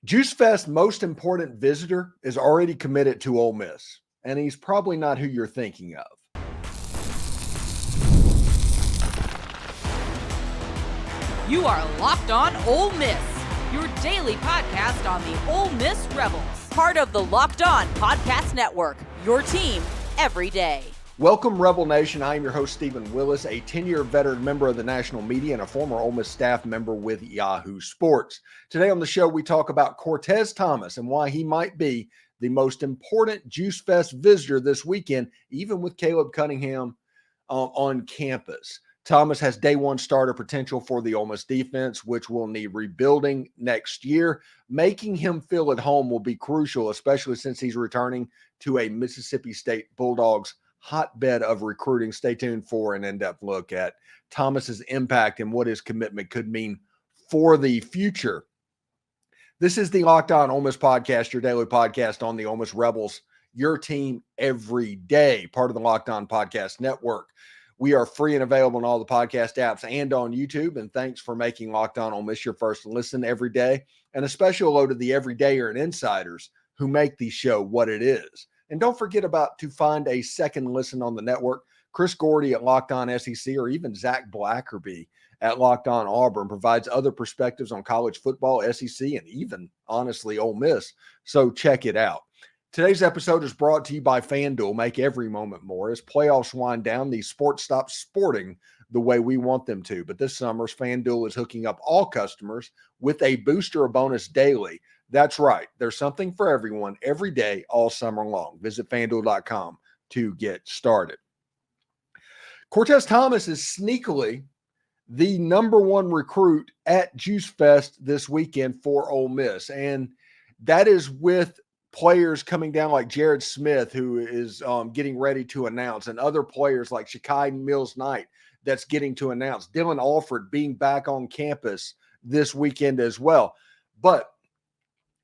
Juice Fest's most important visitor is already committed to Ole Miss, and he's probably not who you're thinking of. You are Locked On Ole Miss, your daily podcast on the Ole Miss Rebels. Part of the Locked On Podcast Network, your team every day. Welcome, Rebel Nation. I am your host, Steven Willis, a 10-year veteran member of the national media and a former Ole Miss staff member with Yahoo Sports. Today on the show, we talk about Cortez Thomas and why he might be the most important Juice Fest visitor this weekend, even with Caleb Cunningham on campus. Thomas has day one starter potential for the Ole Miss defense, which will need rebuilding next year. Making him feel at home will be crucial, especially since he's returning to a Mississippi State Bulldogs hotbed of recruiting. Stay tuned for an in-depth look at Thomas's impact and what his commitment could mean for the future. This is the Locked On Ole Miss Podcast, your daily podcast on the Ole Miss Rebels, your team every day, part of the Locked On Podcast Network. We are free and available on all the podcast apps and on YouTube. And thanks for making Locked On Ole Miss your first listen every day. And a special hello to the everydayer and insiders who make the show what it is. And don't forget to find a second listen on the network. Chris Gordy at Locked On SEC, or even Zach Blackerby at Locked On Auburn provides other perspectives on college football, SEC, and even, honestly, Ole Miss. So check it out. Today's episode is brought to you by FanDuel. Make every moment more. As playoffs wind down, these sports stop sporting the way we want them to. But this summer's FanDuel is hooking up all customers with a booster of bonus daily. That's right. There's something for everyone every day, all summer long. Visit FanDuel.com to get started. Cortez Thomas is sneakily the number one recruit at Juice Fest this weekend for Ole Miss. And that is with players coming down like Jared Smith, who is getting ready to announce, and other players like Shakai Mills-Knight that's getting to announce. Dylan Alford being back on campus this weekend as well. But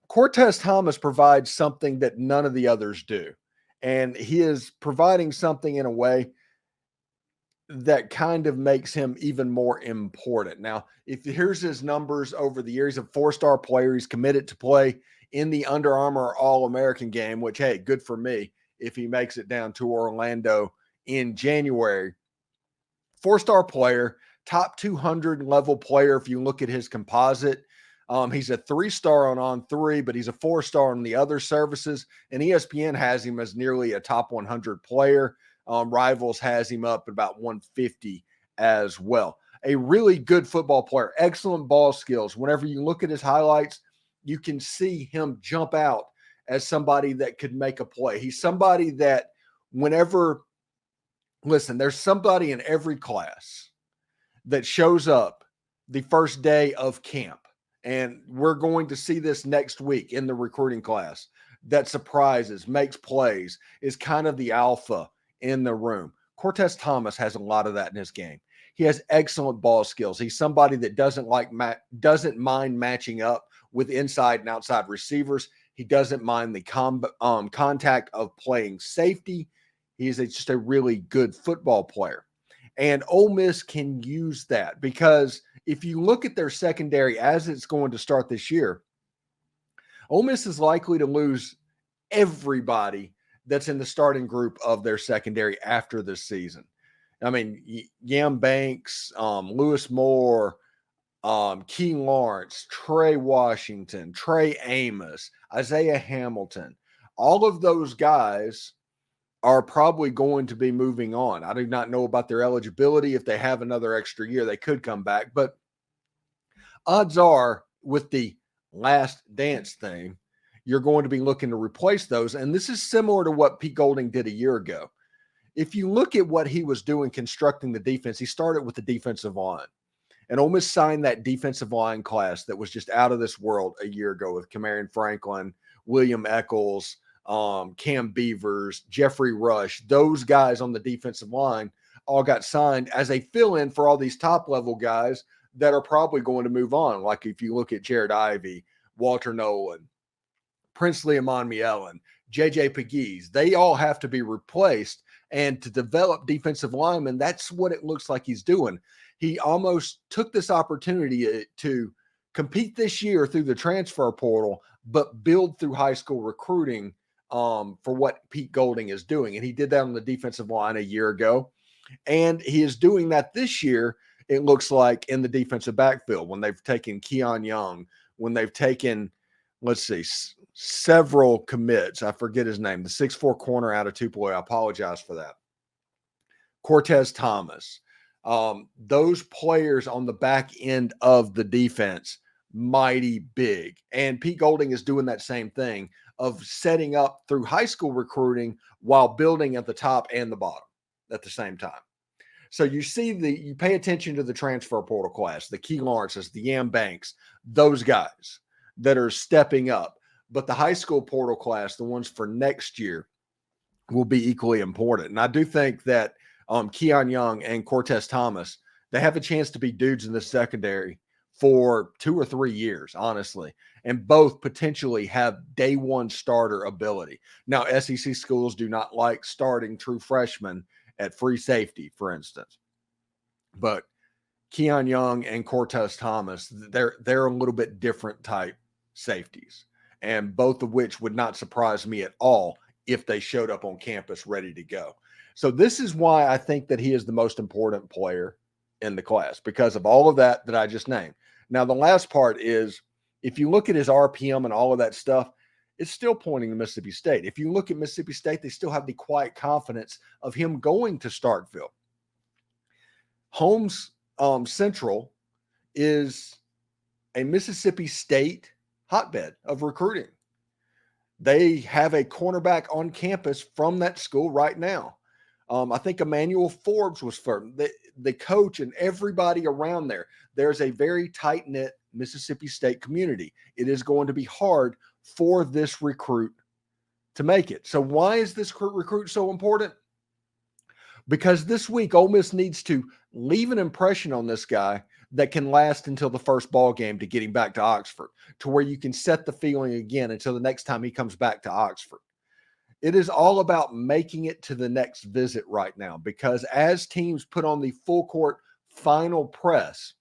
Cortez Thomas provides something that none of the others do. And he is providing something in a way that kind of makes him even more important. Now, if here's his numbers over the years, he's a four-star player. He's committed to play in the Under Armour All-American game, which, hey, good for me if he makes it down to Orlando in January. Four-star player, top 200 level player if you look at his composite. He's a three-star on three, but he's a four-star on the other services. And ESPN has him as nearly a top 100 player. Rivals has him up at about 150 as well. A really good football player, excellent ball skills. Whenever you look at his highlights, you can see him jump out as somebody that could make a play. He's somebody that there's somebody in every class that shows up the first day of camp. And we're going to see this next week in the recruiting class that surprises, makes plays, is kind of the alpha in the room. Cortez Thomas has a lot of that in his game. He has excellent ball skills. He's somebody that doesn't mind matching up with inside and outside receivers. He doesn't mind the contact of playing safety. He's just a really good football player. And Ole Miss can use that because if you look at their secondary as it's going to start this year, Ole Miss is likely to lose everybody that's in the starting group of their secondary after this season. I mean, Yam Banks, Lewis Moore, Key Lawrence, Trey Washington, Trey Amos, Isaiah Hamilton, all of those guys are probably going to be moving on. I do not know about their eligibility. If they have another extra year, they could come back. But odds are, with the last dance thing, you're going to be looking to replace those. And this is similar to what Pete Golding did a year ago. If you look at what he was doing constructing the defense, he started with the defensive line. And Ole Miss signed that defensive line class that was just out of this world a year ago with Kamarion Franklin, William Eccles, Cam Beavers, Jeffrey Rush. Those guys on the defensive line all got signed as a fill-in for all these top-level guys that are probably going to move on. Like if you look at Jared Ivey, Walter Nolan, Princely Amon-Mielen, J.J. Pegues, they all have to be replaced. And to develop defensive linemen, that's what it looks like he's doing. He almost took this opportunity to compete this year through the transfer portal, but build through high school recruiting for what Pete Golding is doing. And he did that on the defensive line a year ago. And he is doing that this year, it looks like, in the defensive backfield when they've taken Keon Young, when they've taken, let's see, several commits. I forget his name, the 6'4" corner out of Tupelo. I apologize for that. Cortez Thomas. Those players on the back end of the defense, mighty big. And Pete Golding is doing that same thing of setting up through high school recruiting while building at the top and the bottom at the same time. So you pay attention to the transfer portal class, the Key Lawrences, the Yam Banks, those guys that are stepping up. But the high school portal class, the ones for next year, will be equally important. And I do think that Keon Young and Cortez Thomas, they have a chance to be dudes in the secondary for 2 or 3 years, honestly, and both potentially have day one starter ability. Now, SEC schools do not like starting true freshmen at free safety, for instance. But Keon Young and Cortez Thomas, they're a little bit different type safeties, and both of which would not surprise me at all if they showed up on campus ready to go. So this is why I think that he is the most important player in the class, because of all of that I just named. Now, the last part is, if you look at his RPM and all of that stuff, it's still pointing to Mississippi State. If you look at Mississippi State, they still have the quiet confidence of him going to Starkville. Holmes Central is a Mississippi State hotbed of recruiting. They have a cornerback on campus from that school right now. I think Emmanuel Forbes was firm. The coach and everybody around there. There's a very tight-knit Mississippi State community. It is going to be hard for this recruit to make it. So why is this recruit so important? Because this week, Ole Miss needs to leave an impression on this guy that can last until the first ball game to get him back to Oxford, to where you can set the feeling again until the next time he comes back to Oxford. It is all about making it to the next visit right now, because as teams put on the full court final press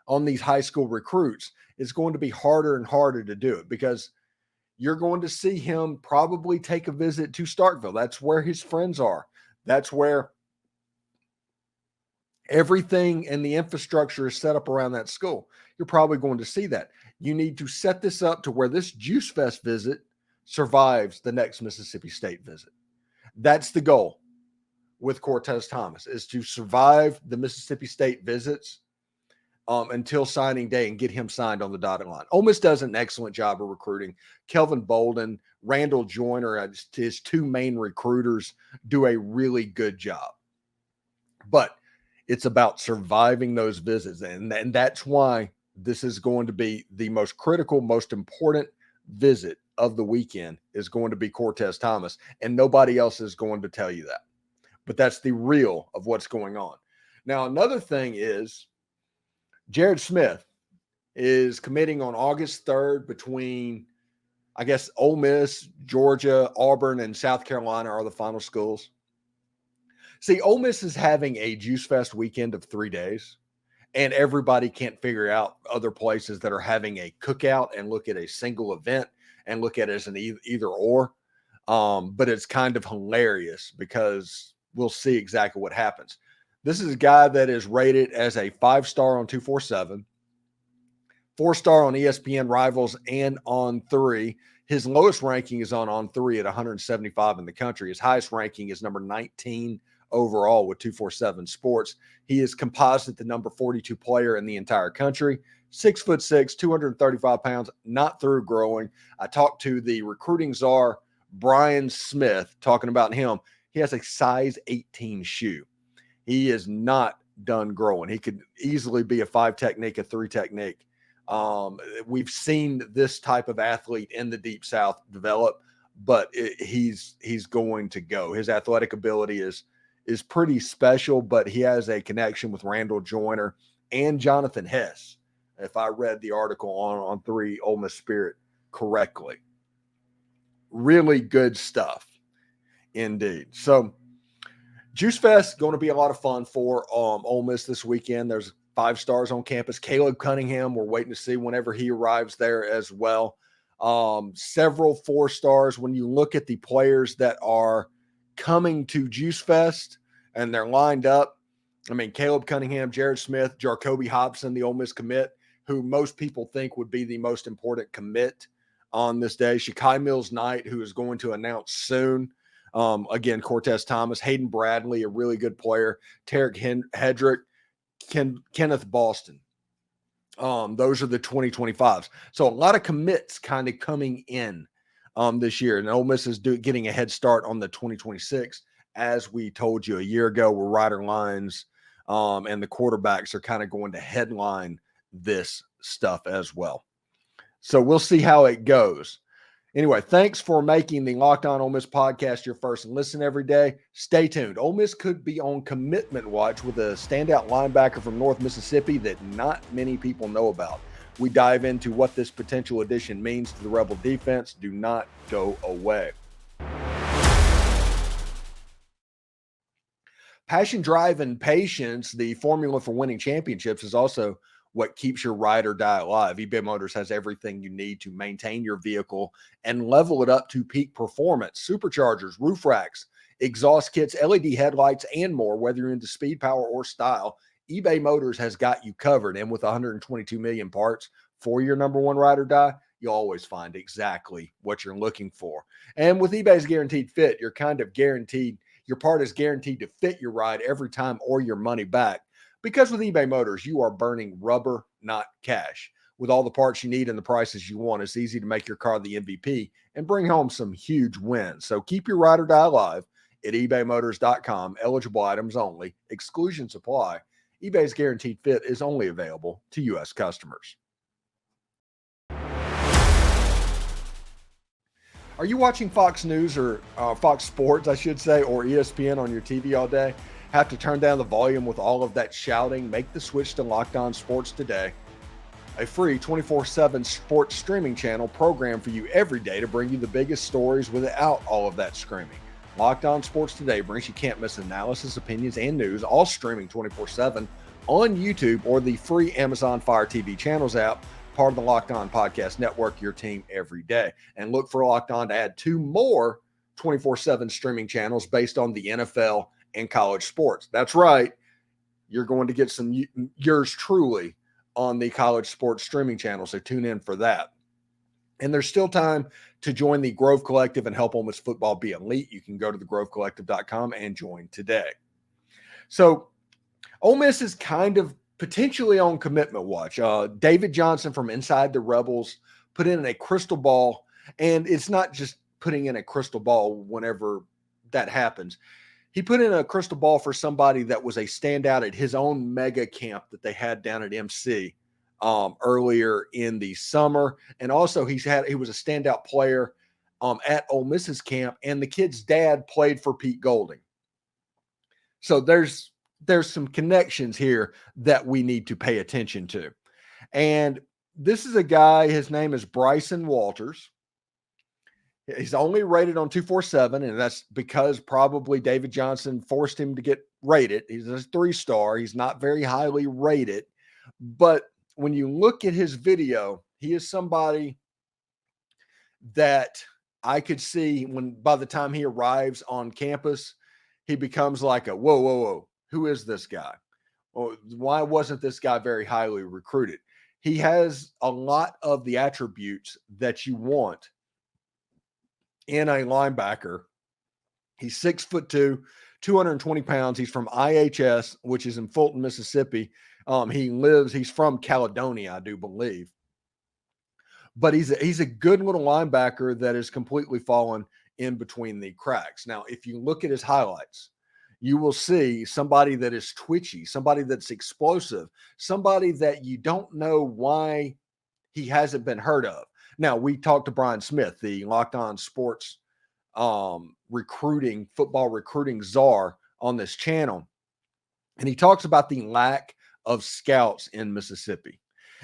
on these high school recruits, it's going to be harder and harder to do it, because you're going to see him probably take a visit to Starkville. That's where his friends are. That's where everything and the infrastructure is set up around that school. You're probably going to see that. You need to set this up to where this Juice Fest visit survives the next Mississippi State visit. That's the goal with Cortez Thomas, is to survive the Mississippi State visits until signing day and get him signed on the dotted line. Ole Miss does an excellent job of recruiting. Kelvin Bolden, Randall Joyner, his two main recruiters, do a really good job. But it's about surviving those visits. And that's why this is going to be the most critical, most important visit of the weekend, is going to be Cortez Thomas. And nobody else is going to tell you that. But that's the real of what's going on. Now, another thing is, Jared Smith is committing on August 3rd between, I guess, Ole Miss, Georgia, Auburn, and South Carolina are the final schools. See, Ole Miss is having a Juice Fest weekend of 3 days, and everybody can't figure out other places that are having a cookout and look at a single event and look at it as an either or. But it's kind of hilarious, because we'll see exactly what happens. This is a guy that is rated as a 5-star on 247, 4-star on ESPN Rivals and On3. His lowest ranking is on On3 at 175 in the country. His highest ranking is number 19 overall with 247 Sports. He is composite the number 42 player in the entire country. 6'6", 235 pounds, not through growing. I talked to the recruiting czar, Brian Smith, talking about him. He has a size 18 shoe. He is not done growing. He could easily be a 5 technique, a 3 technique. We've seen this type of athlete in the Deep South develop, but he's going to go. His athletic ability is pretty special, but he has a connection with Randall Joyner and Jonathan Hess, if I read the article on 3 Ole Miss Spirit correctly. Really good stuff indeed. So Juice Fest going to be a lot of fun for Ole Miss this weekend. There's 5 stars on campus. Caleb Cunningham, we're waiting to see whenever he arrives there as well. Several 4 stars. When you look at the players that are coming to Juice Fest and they're lined up, I mean, Caleb Cunningham, Jared Smith, Jacoby Hobson, the Ole Miss commit, who most people think would be the most important commit on this day. Shakai Mills-Knight, who is going to announce soon. Again, Cortez Thomas, Hayden Bradley, a really good player, Tarek Hedrick, Kenneth Boston. Those are the 2025s. So a lot of commits kind of coming in this year. And Ole Miss is getting a head start on the 2026. As we told you a year ago, where Ryder Lyons and the quarterbacks are kind of going to headline this stuff as well. So we'll see how it goes. Anyway, thanks for making the Locked On Ole Miss podcast your first listen every day. Stay tuned. Ole Miss could be on commitment watch with a standout linebacker from North Mississippi that not many people know about. We dive into what this potential addition means to the Rebel defense. Do not go away. Passion, drive, and patience, the formula for winning championships, is also what keeps your ride or die alive. eBay Motors has everything you need to maintain your vehicle and level it up to peak performance. Superchargers, roof racks, exhaust kits, LED headlights, and more. Whether you're into speed, power, or style, eBay Motors has got you covered. And with 122 million parts for your number one ride or die, you'll always find exactly what you're looking for. And with eBay's Guaranteed Fit, you're kind of guaranteed, your part is guaranteed to fit your ride every time or your money back. Because with eBay Motors, you are burning rubber, not cash. With all the parts you need and the prices you want, it's easy to make your car the MVP and bring home some huge wins. So keep your ride or die alive at ebaymotors.com. Eligible items only. Exclusions apply. eBay's Guaranteed Fit is only available to U.S. customers. Are you watching Fox News or Fox Sports, I should say, or ESPN on your TV all day? Have to turn down the volume with all of that shouting? Make the switch to Locked On Sports today. A free 24/7 sports streaming channel programmed for you every day to bring you the biggest stories without all of that screaming. Locked On Sports Today brings you can't miss analysis, opinions, and news, all streaming 24/7 on YouTube or the free Amazon Fire TV channels app, part of the Locked On Podcast Network, your team every day. And look for Locked On to add 2 more 24/7 streaming channels based on the NFL and college sports. That's right. You're going to get some yours truly on the college sports streaming channel, so tune in for that. And there's still time to join the Grove Collective and help Ole Miss football be elite. You can go to thegrovecollective.com and join today. So Ole Miss is kind of potentially on commitment watch. David Johnson from Inside the Rebels put in a crystal ball, and it's not just putting in a crystal ball whenever that happens. He put in a crystal ball for somebody that was a standout at his own mega camp that they had down at MC earlier in the summer. And also he was a standout player at Ole Miss's camp, and the kid's dad played for Pete Golding. So there's some connections here that we need to pay attention to. And this is a guy, his name is Bryson Walters. He's only rated on 247, and that's because probably David Johnson forced him to get rated. He's a 3-star. He's not very highly rated. But when you look at his video, he is somebody that I could see by the time he arrives on campus, he becomes like a, whoa, who is this guy? Or why wasn't this guy very highly recruited? He has a lot of the attributes that you want in a linebacker. He's 6'2", 220 pounds. He's from IHS, which is in Fulton, Mississippi. He's from Caledonia, I do believe. But he's a good little linebacker that has completely fallen in between the cracks. Now, if you look at his highlights, you will see somebody that is twitchy, somebody that's explosive, somebody that you don't know why he hasn't been heard of. Now, we talked to Brian Smith, the Locked On Sports football recruiting czar on this channel, and he talks about the lack of scouts in Mississippi.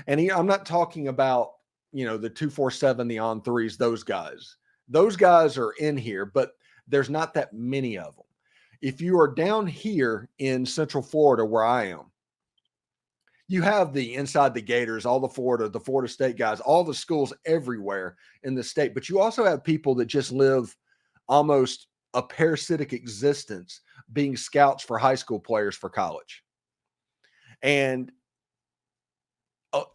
And I'm not talking about, the 247, the on threes, those guys. Those guys are in here, but there's not that many of them. If you are down here in Central Florida, where I am, you have the inside the Gators, all the Florida State guys, all the schools everywhere in the state, but you also have people that just live almost a parasitic existence being scouts for high school players for college. And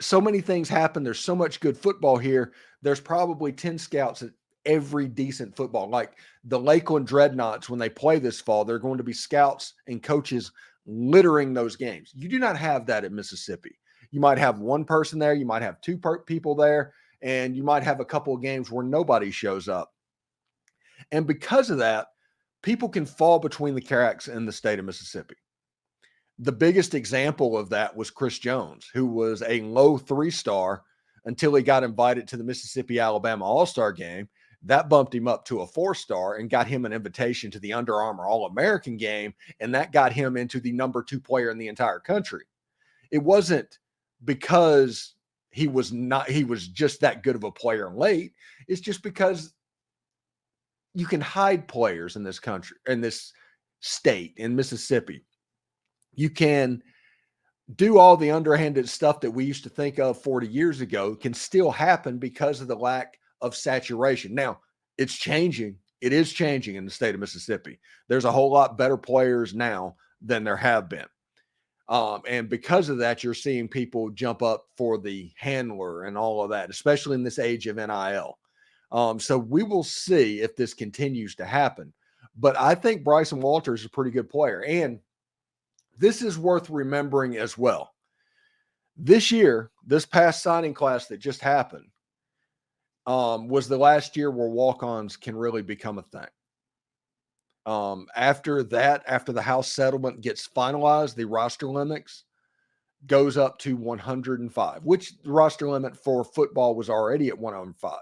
so many things happen. There's so much good football here. There's probably 10 scouts at every decent football. Like the Lakeland Dreadnoughts, when they play this fall, they're going to be scouts and coaches littering those games. You do not have that at Mississippi. You might have one person there. You might have two people there. And you might have a couple of games where nobody shows up. And because of that, people can fall between the cracks in the state of Mississippi. The biggest example of that was Chris Jones, who was a low 3-star until he got invited to the Mississippi-Alabama All-Star game. That bumped him up to a 4-star and got him an invitation to the Under Armour All-American game, and that got him into the number 2 player in the entire country. It wasn't because he was just that good of a player late. It's just because you can hide players in this country, in this state, in Mississippi. You can do all the underhanded stuff that we used to think of 40 years ago can still happen because of the lack of saturation. Now, it's changing. It is changing in the state of Mississippi. There's a whole lot better players now than there have been. And because of that, you're seeing people jump up for the handler and all of that, especially in this age of NIL. So we will see if this continues to happen. But I think Bryson Walters is a pretty good player. And this is worth remembering as well. This year, this past signing class that just happened was the last year where walk-ons can really become a thing. After the House settlement gets finalized, the roster limits goes up to 105, which the roster limit for football was already at 105.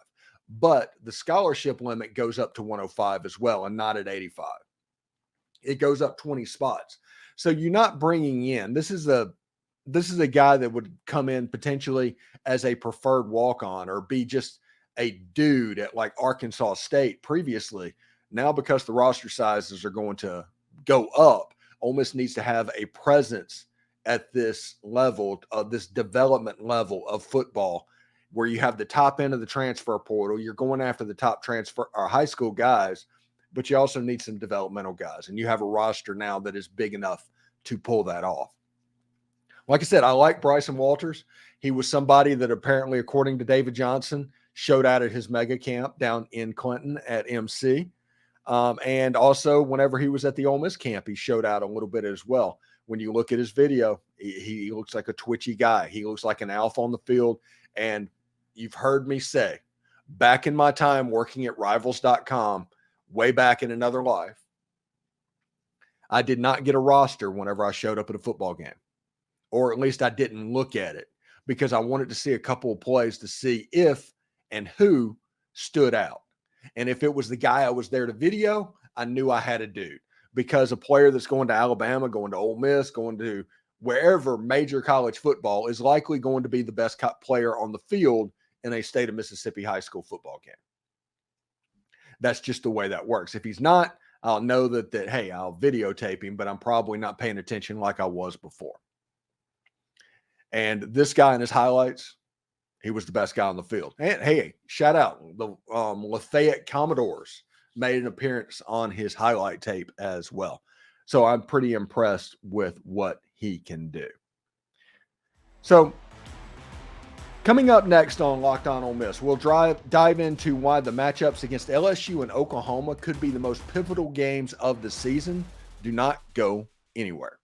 But the scholarship limit goes up to 105 as well, and not at 85. It goes up 20 spots. So you're not bringing in, this is a guy that would come in potentially as a preferred walk-on or be just a dude at like Arkansas State previously. Now, because the roster sizes are going to go up, Ole Miss needs to have a presence at this level, this development level of football, where you have the top end of the transfer portal. You're going after the top transfer or high school guys, but you also need some developmental guys. And you have a roster now that is big enough to pull that off. Like I said, I like Bryson Walters. He was somebody that apparently, according to David Johnson, showed out at his mega camp down in Clinton at MC. And also whenever he was at the Ole Miss camp, he showed out a little bit as well. When you look at his video, he looks like a twitchy guy. He looks like an alpha on the field. And you've heard me say, back in my time working at rivals.com, way back in another life, I did not get a roster whenever I showed up at a football game, or at least I didn't look at it, because I wanted to see a couple of plays to see if and who stood out. And if it was the guy I was there to video, I knew I had a dude, because a player that's going to Alabama, going to Ole Miss, going to wherever major college football is likely going to be the best player on the field in a state of Mississippi high school football game. That's just the way that works. If he's not, I'll know that hey, I'll videotape him, but I'm probably not paying attention like I was before. And this guy in his highlights, he was the best guy on the field. And hey, shout out, the Lafayette Commodores made an appearance on his highlight tape as well. So I'm pretty impressed with what he can do. So coming up next on Locked On Ole Miss, we'll dive into why the matchups against LSU and Oklahoma could be the most pivotal games of the season. Do not go anywhere.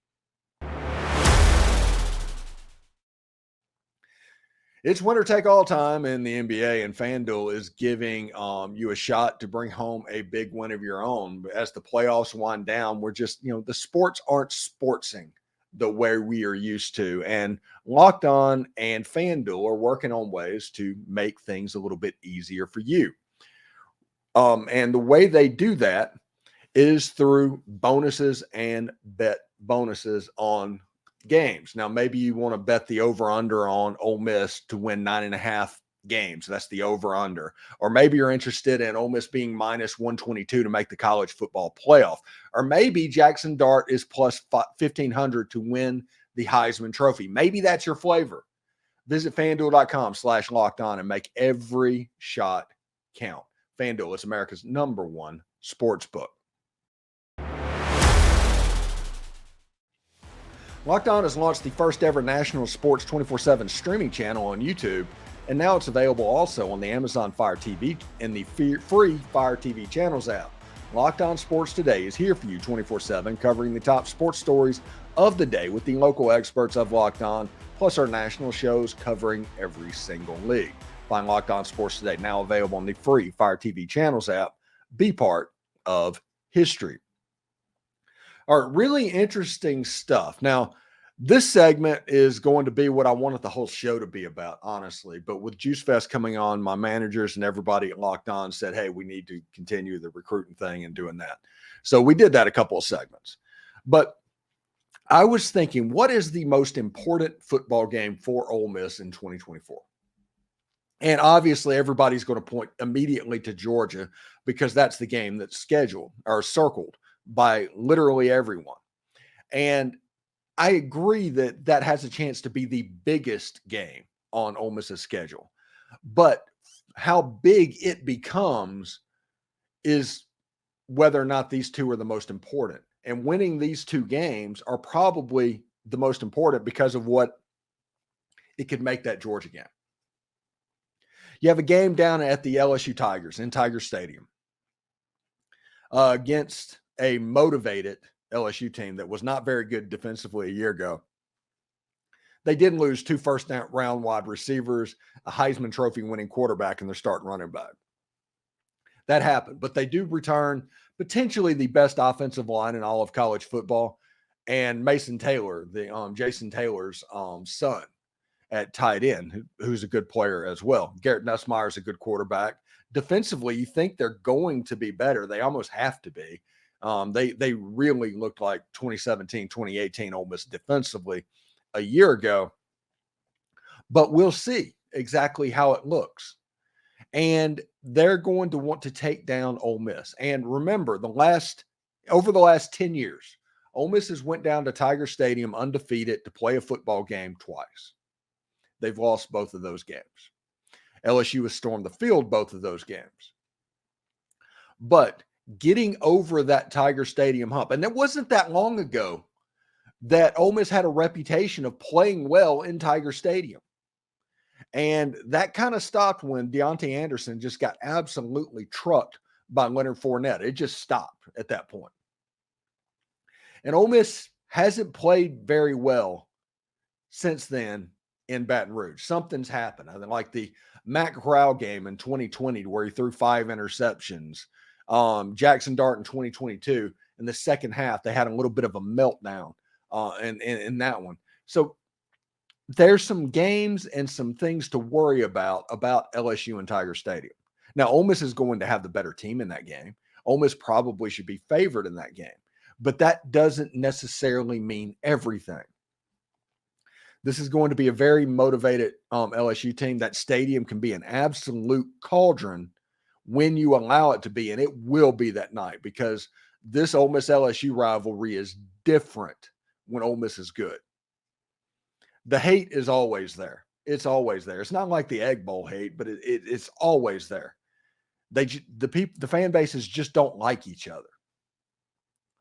It's winner take all time in the NBA, and FanDuel is giving you a shot to bring home a big win of your own. As the playoffs wind down, we're just, the sports aren't sportsing the way we are used to. And Locked On and FanDuel are working on ways to make things a little bit easier for you. And the way they do that is through bonuses and bet bonuses on games. Now, maybe you want to bet the over-under on Ole Miss to win 9.5 games. That's the over-under. Or maybe you're interested in Ole Miss being minus 122 to make the college football playoff. Or maybe Jackson Dart is plus 1,500 to win the Heisman Trophy. Maybe that's your flavor. Visit FanDuel.com/lockedon and make every shot count. FanDuel is America's #1 sports book. Locked On has launched the first ever national sports 24/7 streaming channel on YouTube, and now it's available also on the Amazon Fire TV and the free Fire TV channels app. Locked On Sports Today is here for you 24/7, covering the top sports stories of the day with the local experts of Locked On, plus our national shows covering every single league. Find Locked On Sports Today now available on the free Fire TV channels app. Be part of history. All right, really interesting stuff. Now, this segment is going to be what I wanted the whole show to be about, honestly. But with Juice Fest coming on, my managers and everybody at Locked On said, hey, we need to continue the recruiting thing and doing that. So we did that a couple of segments. But I was thinking, what is the most important football game for Ole Miss in 2024? And obviously, everybody's going to point immediately to Georgia because that's the game that's scheduled or circled by literally everyone. And I agree that that has a chance to be the biggest game on Ole Miss's schedule. But how big it becomes is whether or not these two are the most important. And winning these two games are probably the most important because of what it could make that Georgia game. You have a game down at the LSU Tigers in Tiger Stadium against a motivated LSU team that was not very good defensively a year ago. They did lose 2 first-round wide receivers, a Heisman Trophy winning quarterback, and their starting running back. That happened, but they do return potentially the best offensive line in all of college football, and Mason Taylor, the Jason Taylor's son at tight end, who's a good player as well. Garrett Nussmeier is a good quarterback. Defensively, you think they're going to be better. They almost have to be. They really looked like 2017, 2018 Ole Miss defensively a year ago, but we'll see exactly how it looks. And they're going to want to take down Ole Miss. And remember, over the last 10 years, Ole Miss has went down to Tiger Stadium undefeated to play a football game twice. They've lost both of those games. LSU has stormed the field both of those games. But getting over that Tiger Stadium hump, and it wasn't that long ago that Ole Miss had a reputation of playing well in Tiger Stadium. And that kind of stopped when Deontay Anderson just got absolutely trucked by Leonard Fournette. It just stopped at that point. And Ole Miss hasn't played very well since then in Baton Rouge. Something's happened. I mean, like the Matt Corral game in 2020 where he threw 5 interceptions. Jackson Dart in 2022, in the second half, they had a little bit of a meltdown in that one. So there's some games and some things to worry about LSU and Tiger Stadium. Now, Ole Miss is going to have the better team in that game. Ole Miss probably should be favored in that game, but that doesn't necessarily mean everything. This is going to be a very motivated LSU team. That stadium can be an absolute cauldron when you allow it to be, and it will be that night because this Ole Miss LSU rivalry is different when Ole Miss is good. The hate is always there. It's always there. It's not like the Egg Bowl hate, but it's always there. The fan bases just don't like each other.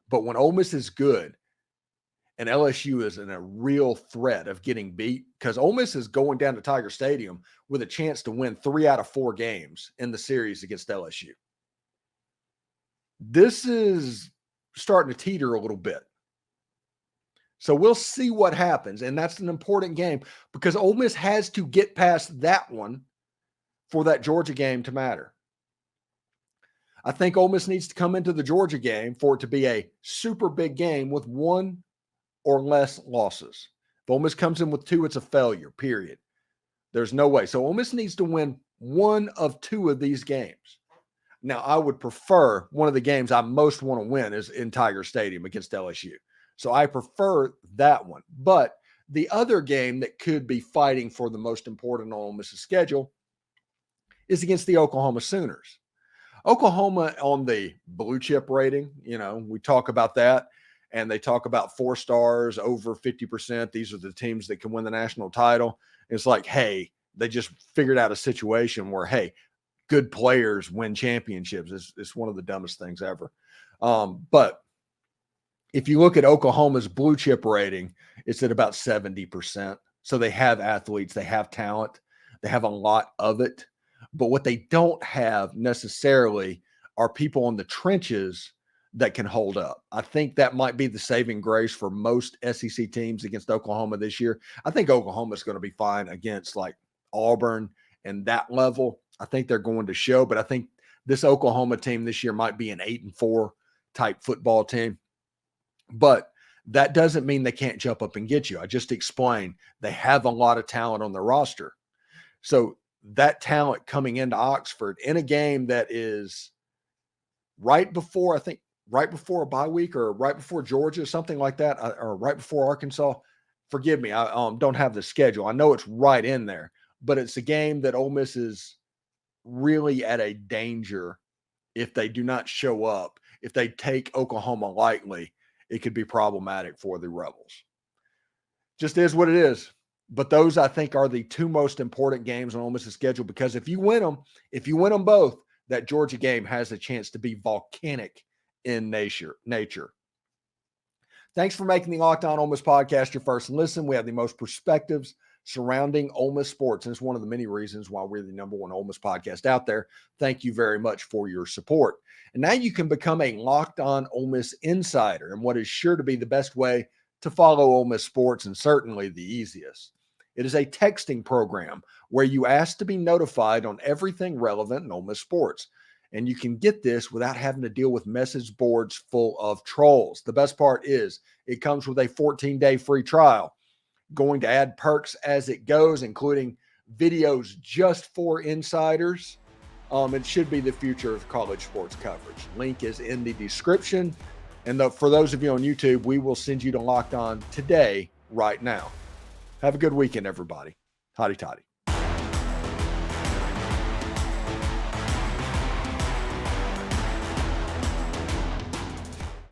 But when Ole Miss is good and LSU is in a real threat of getting beat, because Ole Miss is going down to Tiger Stadium with a chance to win 3 out of 4 games in the series against LSU. This is starting to teeter a little bit. So we'll see what happens. And that's an important game because Ole Miss has to get past that one for that Georgia game to matter. I think Ole Miss needs to come into the Georgia game for it to be a super big game with 1 or less losses. If Ole Miss comes in with 2, it's a failure, period. There's no way. So Ole Miss needs to win 1 of 2 of these games. Now, I would prefer one of the games I most want to win is in Tiger Stadium against LSU. So I prefer that one. But the other game that could be fighting for the most important on Ole Miss's schedule is against the Oklahoma Sooners. Oklahoma on the blue chip rating, we talk about that. and they talk about 4 stars over 50%. These are the teams that can win the national title. It's like, hey, they just figured out a situation where, hey, good players win championships. It's one of the dumbest things ever. But if you look at Oklahoma's blue chip rating, it's at about 70%. So they have athletes, they have talent, they have a lot of it. But what they don't have necessarily are people in the trenches that can hold up. I think that might be the saving grace for most SEC teams against Oklahoma this year. I think Oklahoma is going to be fine against like Auburn and that level. I think they're going to show, but I think this Oklahoma team this year might be an 8-4 type football team. But that doesn't mean they can't jump up and get you. I just explained they have a lot of talent on their roster. So that talent coming into Oxford in a game that is right before a bye week or right before Georgia, something like that, or right before Arkansas. Forgive me, I don't have the schedule. I know it's right in there, but it's a game that Ole Miss is really at a danger if they do not show up. If they take Oklahoma lightly, it could be problematic for the Rebels. Just is what it is. But those, I think, are the 2 most important games on Ole Miss's schedule, because if you win them both, that Georgia game has a chance to be volcanic in nature. Thanks for making the Locked On Ole Miss podcast your first listen. We have the most perspectives surrounding Ole Miss sports, and it's one of the many reasons why we're the #1 Ole Miss podcast out there. Thank you very much for your support. And now you can become a Locked On Ole Miss insider, and what is sure to be the best way to follow Ole Miss sports, and certainly the easiest. It is a texting program where you ask to be notified on everything relevant in Ole Miss sports. And you can get this without having to deal with message boards full of trolls. The best part is it comes with a 14-day free trial. Going to add perks as it goes, including videos just for insiders. It should be the future of college sports coverage. Link is in the description. And for those of you on YouTube, we will send you to Locked On today, right now. Have a good weekend, everybody. Hotty toddy.